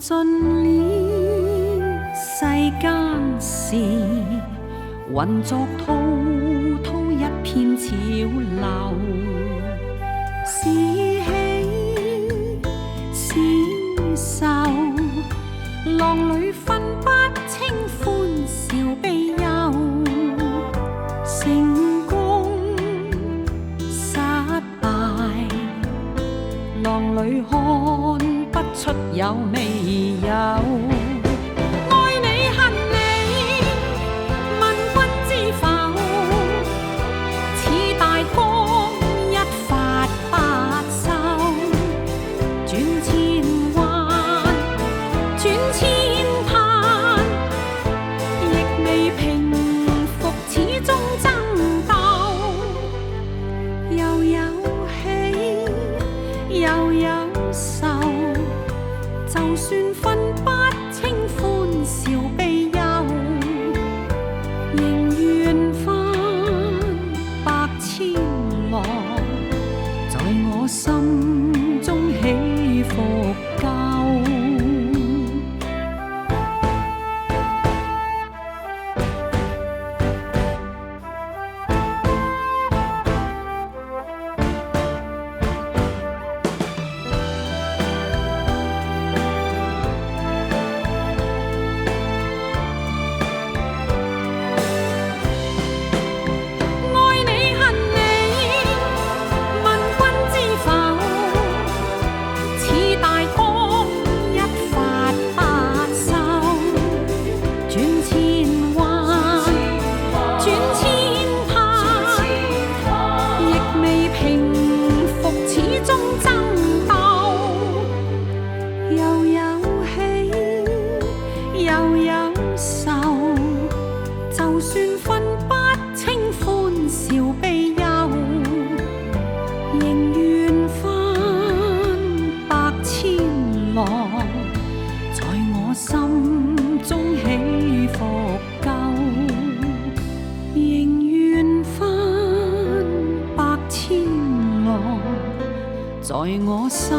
盡了世間事，混作滔滔一片潮流，是喜是愁，浪裏分不清歡笑悲憂，成功失敗，浪裏看不出有未有。又有愁，就算分不清歡笑悲憂，仍願翻百千浪，在我心中起伏夠。又有愁，就算分不清歡笑悲憂，仍願翻百千浪，在我心中起伏夠，仍願翻百千浪，在我心